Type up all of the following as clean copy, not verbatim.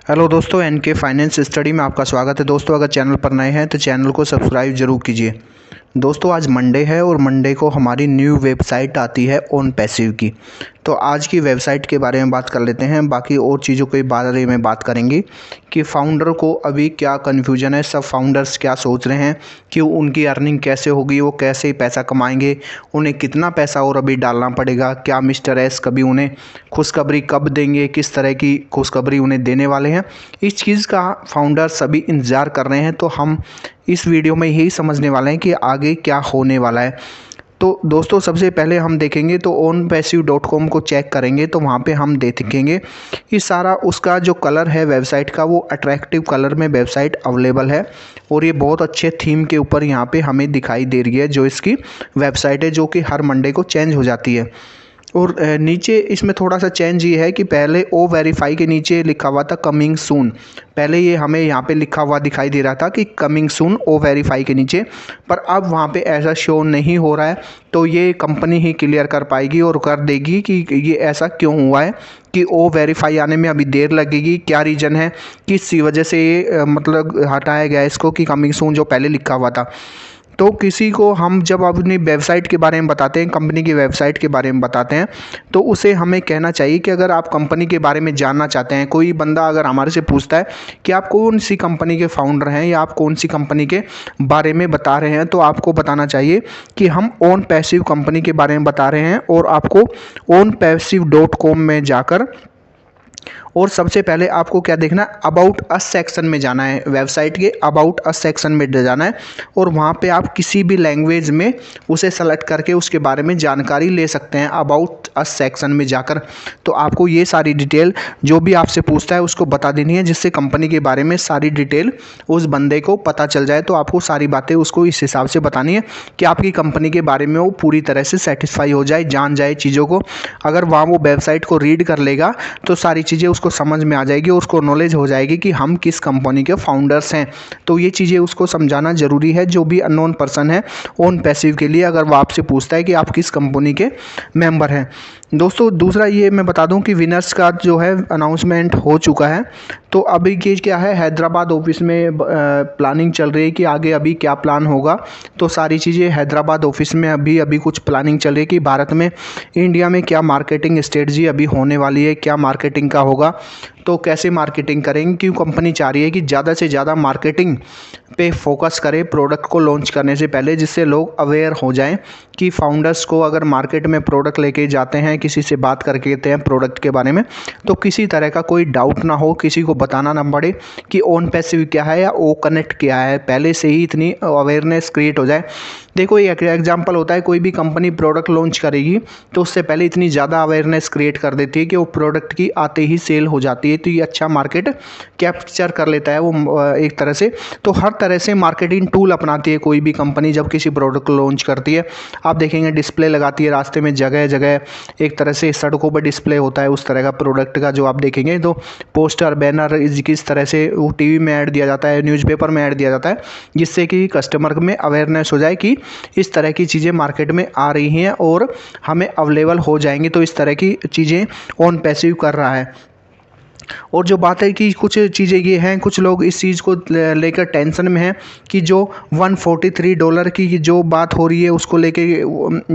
Hello दोस्तों, N K finance study में आपका स्वागत है। दोस्तों, अगर चैनल पर नए हैं तो चैनल को सब्सक्राइब जरूर कीजिए। दोस्तों, आज मंडे है और मंडे को हमारी न्यू वेबसाइट आती है ओन पैसिव की। तो आज की वेबसाइट के बारे में बात कर लेते हैं, बाकी और चीज़ों के बारे में बात करेंगे कि फाउंडर को अभी क्या कन्फ्यूजन है, सब फाउंडर्स क्या सोच रहे हैं कि उनकी अर्निंग कैसे होगी, वो कैसे पैसा कमाएंगे, उन्हें कितना पैसा और अभी डालना पड़ेगा, क्या मिस्टर एस कभी उन्हें खुशखबरी कब देंगे, किस तरह की खुशखबरी उन्हें देने वाले हैं। इस चीज़ का फाउंडर सभी इंतज़ार कर रहे हैं। तो हम इस वीडियो में यही समझने वाले हैं कि आगे क्या होने वाला है। तो दोस्तों, सबसे पहले हम देखेंगे तो ownpassive.com को चेक करेंगे तो वहाँ पे हम देखेंगे कि सारा उसका जो कलर है वेबसाइट का, वो अट्रैक्टिव कलर में वेबसाइट अवेलेबल है और ये बहुत अच्छे थीम के ऊपर यहाँ पे हमें दिखाई दे रही है, जो इसकी वेबसाइट है, जो कि हर मंडे को चेंज हो जाती है। और नीचे इसमें थोड़ा सा चेंज ये है कि पहले ओ वेरीफाई के नीचे लिखा हुआ था कमिंग सून। पहले ये हमें यहाँ पे लिखा हुआ दिखाई दे रहा था कि कमिंग सून ओ वेरीफाई के नीचे, पर अब वहाँ पे ऐसा शो नहीं हो रहा है। तो ये कंपनी ही क्लियर कर पाएगी और कर देगी कि ये ऐसा क्यों हुआ है कि ओ वेरीफाई आने में अभी देर लगेगी, क्या रीज़न है, किस वजह से ये मतलब हटाया गया इसको कि कमिंग सून जो पहले लिखा हुआ था। तो किसी को हम जब अपनी वेबसाइट के बारे में बताते हैं, कंपनी की वेबसाइट के बारे में बताते हैं, तो उसे हमें कहना चाहिए कि अगर आप कंपनी के बारे में जानना चाहते हैं, कोई बंदा अगर हमारे से पूछता है कि आप कौन सी कंपनी के फाउंडर हैं या आप कौन सी कंपनी के बारे में बता रहे हैं, तो आपको बताना चाहिए कि हम ओन पैसिव कंपनी के बारे में बता रहे हैं। और आपको ownpassive.com में जाकर और सबसे पहले आपको क्या देखना है, अबाउट अस सेक्शन में जाना है, वेबसाइट के अबाउट अस सेक्शन में जाना है और वहाँ पे आप किसी भी लैंग्वेज में उसे सेलेक्ट करके उसके बारे में जानकारी ले सकते हैं अबाउट अस सेक्शन में जाकर। तो आपको ये सारी डिटेल जो भी आपसे पूछता है उसको बता देनी है, जिससे कंपनी के बारे में सारी डिटेल उस बंदे को पता चल जाए। तो आपको सारी बातें उसको इस हिसाब से बतानी है कि आपकी कंपनी के बारे में वो पूरी तरह से सेटिस्फाई हो जाए, जान जाए चीज़ों को। अगर वहाँ वो वेबसाइट को रीड कर लेगा तो सारी चीज़ें उसको समझ में आ जाएगी और उसको नॉलेज हो जाएगी कि हम किस कंपनी के फाउंडर्स हैं। तो ये चीज़ें उसको समझाना ज़रूरी है, जो भी अननोन पर्सन है ओन पैसिव के लिए, अगर वो आपसे पूछता है कि आप किस कंपनी के मेंबर हैं। दोस्तों, दूसरा ये मैं बता दूं कि विनर्स का जो है अनाउंसमेंट हो चुका है। तो अभी ये क्या है, हैदराबाद ऑफिस में प्लानिंग चल रही है कि आगे अभी क्या प्लान होगा। तो सारी चीज़ें हैदराबाद ऑफिस में अभी कुछ प्लानिंग चल रही है कि भारत में, इंडिया में क्या मार्केटिंग स्ट्रेटजी अभी होने वाली है, क्या मार्केटिंग का होगा, तो कैसे मार्केटिंग करेंगे। क्यों कंपनी चाह रही है कि ज़्यादा से ज़्यादा मार्केटिंग पे फोकस करे प्रोडक्ट को लॉन्च करने से पहले, जिससे लोग अवेयर हो जाएं कि फाउंडर्स को अगर मार्केट में प्रोडक्ट लेके जाते हैं, किसी से बात करके कहते हैं प्रोडक्ट के बारे में, तो किसी तरह का कोई डाउट ना हो, किसी को बताना ना पड़े कि ओन पैसिव क्या है या ओ कनेक्ट क्या है, पहले से ही इतनी अवेयरनेस क्रिएट हो जाए। देखो, एक एग्जांपल होता है, कोई भी कंपनी प्रोडक्ट लॉन्च करेगी तो उससे पहले इतनी ज़्यादा अवेयरनेस क्रिएट कर देती है कि वो प्रोडक्ट की आते ही सेल हो जाती है। तो ये अच्छा मार्केट कैप्चर कर लेता है वो एक तरह से। तो हर तरह से मार्केटिंग टूल अपनाती है कोई भी कंपनी जब किसी प्रोडक्ट को लॉन्च करती है। आप देखेंगे डिस्प्ले लगाती है रास्ते में, जगह जगह एक तरह से सड़कों पर डिस्प्ले होता है उस तरह का प्रोडक्ट का, जो आप देखेंगे। तो पोस्टर, बैनर, किस तरह से वो टीवी में ऐड दिया जाता है, न्यूज़पेपर में ऐड दिया जाता है, जिससे कि कस्टमर में अवेयरनेस हो जाए कि इस तरह की चीज़ें मार्केट में आ रही हैं और हमें अवेलेबल हो जाएंगी। तो इस तरह की चीज़ें ओन पैसिव कर रहा है। और जो बात है कि कुछ चीज़ें ये हैं, कुछ लोग इस चीज़ को लेकर टेंशन में हैं कि जो $143 की जो बात हो रही है उसको लेके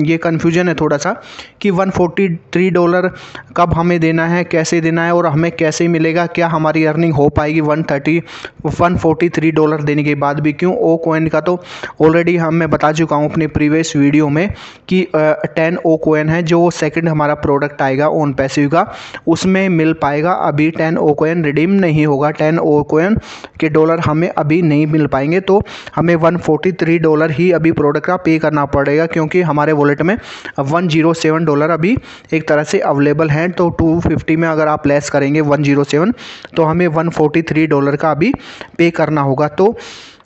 ये कन्फ्यूजन है थोड़ा सा कि $143 कब हमें देना है, कैसे देना है और हमें कैसे मिलेगा, क्या हमारी अर्निंग हो पाएगी $143 देने के बाद भी। क्यों, ओ कॉइन का तो ऑलरेडी मैं बता चुका हूँ अपने प्रीवियस वीडियो में कि 10 ओ कॉइन है, जो सेकंड हमारा प्रोडक्ट आएगा ओन पैसिव का, उसमें मिल पाएगा। अभी 10 ओ कॉइन रिडीम नहीं होगा, 10 ओ कॉइन के डॉलर हमें अभी नहीं मिल पाएंगे। तो हमें $143 ही अभी प्रोडक्ट का पे करना पड़ेगा, क्योंकि हमारे वॉलेट में $107 अभी एक तरह से अवेलेबल हैं। तो 250 में अगर आप लेस करेंगे 107, तो हमें $143 का अभी पे करना होगा। तो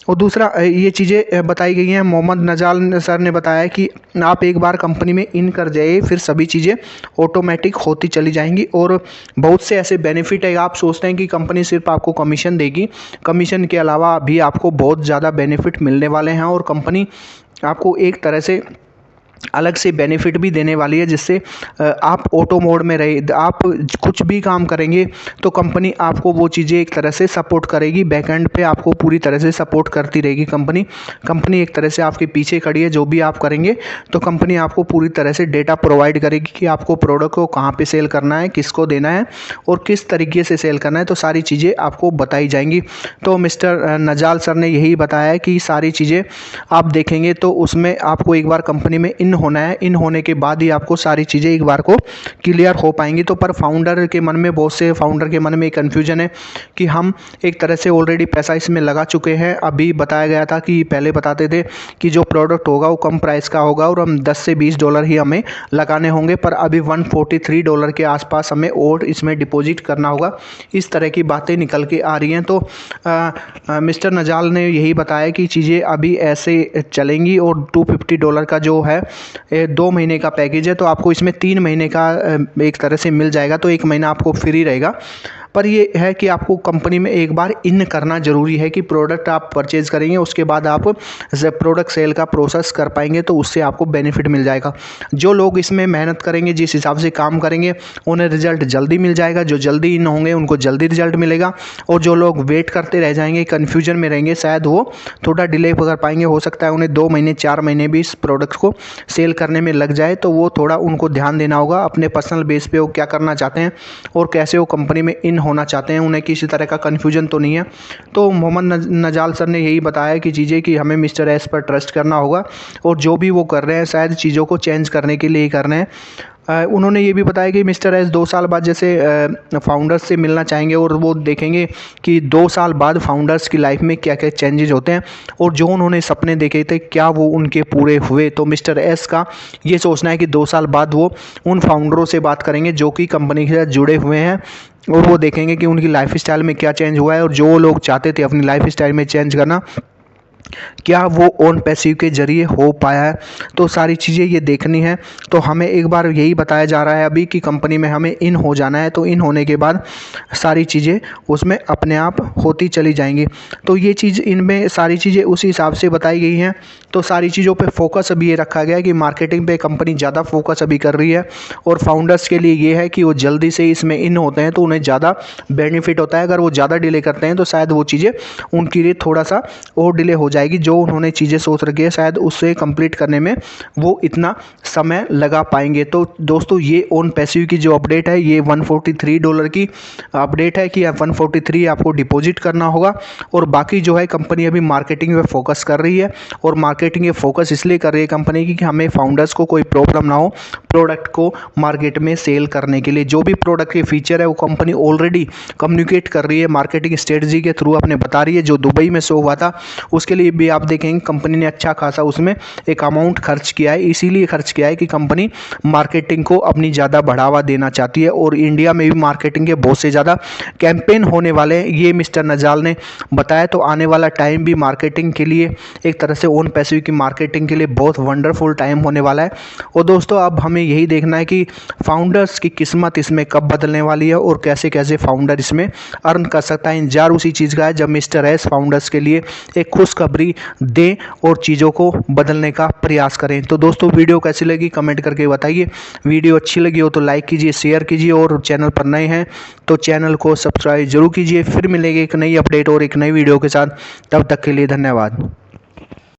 और दूसरा ये चीज़ें बताई गई हैं, मोहम्मद नजाल सर ने बताया कि आप एक बार कंपनी में इन कर जाइए, फिर सभी चीज़ें ऑटोमेटिक होती चली जाएंगी। और बहुत से ऐसे बेनिफिट है, आप सोचते हैं कि कंपनी सिर्फ आपको कमीशन देगी, कमीशन के अलावा भी आपको बहुत ज़्यादा बेनिफिट मिलने वाले हैं और कंपनी आपको एक तरह से अलग से बेनिफिट भी देने वाली है, जिससे आप ऑटो मोड में रहे, आप कुछ भी काम करेंगे तो कंपनी आपको वो चीज़ें एक तरह से सपोर्ट करेगी। बैकएंड पे आपको पूरी तरह से सपोर्ट करती रहेगी कंपनी एक तरह से आपके पीछे खड़ी है। जो भी आप करेंगे तो कंपनी आपको पूरी तरह से डेटा प्रोवाइड करेगी कि आपको प्रोडक्ट को कहाँ पे सेल करना है, किसको देना है और किस तरीके से सेल करना है, तो सारी चीज़ें आपको बताई जाएंगी। तो मिस्टर नजाल सर ने यही बताया है कि सारी चीज़ें आप देखेंगे तो उसमें आपको एक बार कंपनी में इन होना है, इन होने के बाद ही आपको सारी चीज़ें एक बार को क्लियर हो पाएंगी। तो पर फाउंडर के मन में, बहुत से फाउंडर के मन में एक कन्फ्यूजन है कि हम एक तरह से ऑलरेडी पैसा इसमें लगा चुके हैं। अभी बताया गया था कि पहले बताते थे कि जो प्रोडक्ट होगा वो कम प्राइस का होगा और हम 10 से 20 डॉलर ही हमें लगाने होंगे, पर अभी 143 डॉलर के आसपास हमें और इसमें डिपॉजिट करना होगा। इस तरह की बातें निकल के आ रही हैं। तो मिस्टर नजाल ने यही बताया कि चीज़ें अभी ऐसे चलेंगी और 250 डॉलर का जो है 2 महीने का पैकेज है, तो आपको इसमें 3 महीने का एक तरह से मिल जाएगा, तो 1 महीना आपको फ्री रहेगा। पर ये है कि आपको कंपनी में एक बार इन करना ज़रूरी है कि प्रोडक्ट आप परचेज़ करेंगे, उसके बाद आप प्रोडक्ट सेल का प्रोसेस कर पाएंगे, तो उससे आपको बेनिफिट मिल जाएगा। जो लोग इसमें मेहनत करेंगे, जिस हिसाब से काम करेंगे, उन्हें रिजल्ट जल्दी मिल जाएगा। जो जल्दी इन होंगे उनको जल्दी रिजल्ट मिलेगा, और जो लोग वेट करते रह जाएंगे, कन्फ्यूजन में रहेंगे, शायद वो थोड़ा डिले कर पाएंगे। हो सकता है उन्हें 2 महीने 4 महीने भी इस प्रोडक्ट को सेल करने में लग जाए, तो वो थोड़ा उनको ध्यान देना होगा अपने पर्सनल बेस पे वो क्या करना चाहते हैं और कैसे वो कंपनी में इन होना चाहते हैं। उन्हें किसी तरह का कन्फ्यूजन तो नहीं है। तो मोहम्मद नजाल सर ने यही बताया कि चीज़ें कि हमें मिस्टर एस पर ट्रस्ट करना होगा, और जो भी वो कर रहे हैं शायद चीज़ों को चेंज करने के लिए ही कर रहे हैं। उन्होंने ये भी बताया कि मिस्टर एस 2 साल बाद जैसे फाउंडर्स से मिलना चाहेंगे और वो देखेंगे कि 2 साल बाद फाउंडर्स की लाइफ में क्या क्या चेंजेस होते हैं, और जो उन्होंने सपने देखे थे क्या वो उनके पूरे हुए। तो मिस्टर एस का ये सोचना है कि 2 साल बाद वो उन फाउंडरों से बात करेंगे जो कि कंपनी के साथ जुड़े हुए हैं, और वो देखेंगे कि उनकी लाइफ स्टाइल में क्या चेंज हुआ है, और जो लोग चाहते थे अपनी लाइफ स्टाइल में चेंज करना, क्या वो ओन पैसिव के जरिए हो पाया है। तो सारी चीज़ें ये देखनी है। तो हमें एक बार यही बताया जा रहा है अभी कि कंपनी में हमें इन हो जाना है, तो इन होने के बाद सारी चीज़ें उसमें अपने आप होती चली जाएंगी। तो ये चीज़, इनमें सारी चीज़ें उसी हिसाब से बताई गई हैं। तो सारी चीज़ों पे फोकस अभी ये रखा गया है कि मार्केटिंग पे कंपनी ज़्यादा फोकस अभी कर रही है, और फाउंडर्स के लिए ये है कि वो जल्दी से इसमें इन होते हैं तो उन्हें ज़्यादा बेनिफिट होता है। अगर वो ज़्यादा डिले करते हैं तो शायद वो चीज़ें उनके लिए थोड़ा सा और डिले हो जाएगी। जो उन्होंने चीज़ें सोच रखी है शायद उससे कंप्लीट करने में वो इतना समय लगा पाएंगे। तो दोस्तों ये ओन पैसिव की जो अपडेट है, ये 143 डॉलर की अपडेट है कि 143 आपको डिपॉजिट करना होगा, और बाकी जो है कंपनी अभी मार्केटिंग पे फोकस कर रही है। और मार्केटिंग ये फोकस इसलिए कर रही है कंपनी की कि हमें फाउंडर्स को कोई प्रॉब्लम ना हो प्रोडक्ट को मार्केट में सेल करने के लिए। जो भी प्रोडक्ट के फीचर है वो कंपनी ऑलरेडी कम्युनिकेट कर रही है, मार्केटिंग स्ट्रेटजी के थ्रू अपने बता रही है। जो दुबई में शो हुआ था उसके लिए भी आप देखेंगे कंपनी ने अच्छा खासा उसमें एक अमाउंट खर्च किया है। इसीलिए खर्च किया है कि कंपनी मार्केटिंग को अपनी ज़्यादा बढ़ावा देना चाहती है, और इंडिया में भी मार्केटिंग के बहुत से ज़्यादा कैंपेन होने वाले हैं, ये मिस्टर नजाल ने बताया। तो आने वाला टाइम भी मार्केटिंग के लिए, एक तरह से ओन पैसिव की मार्केटिंग के लिए बहुत वंडरफुल टाइम होने वाला है। और दोस्तों अब हमें यही देखना है कि फाउंडर्स की किस्मत इसमें कब बदलने वाली है और कैसे कैसे फाउंडर इसमें अर्न कर सकता है। इंतजार उसी चीज़ का है जब मिस्टर एस फाउंडर्स के लिए एक खुशखबरी दें और चीज़ों को बदलने का प्रयास करें। तो दोस्तों वीडियो कैसी लगी कमेंट करके बताइए। वीडियो अच्छी लगी हो तो लाइक कीजिए, शेयर कीजिए, और चैनल पर नए हैं तो चैनल को सब्सक्राइब जरूर कीजिए। फिर मिलेंगे एक नई अपडेट और एक नई वीडियो के साथ, तब तक के लिए धन्यवाद।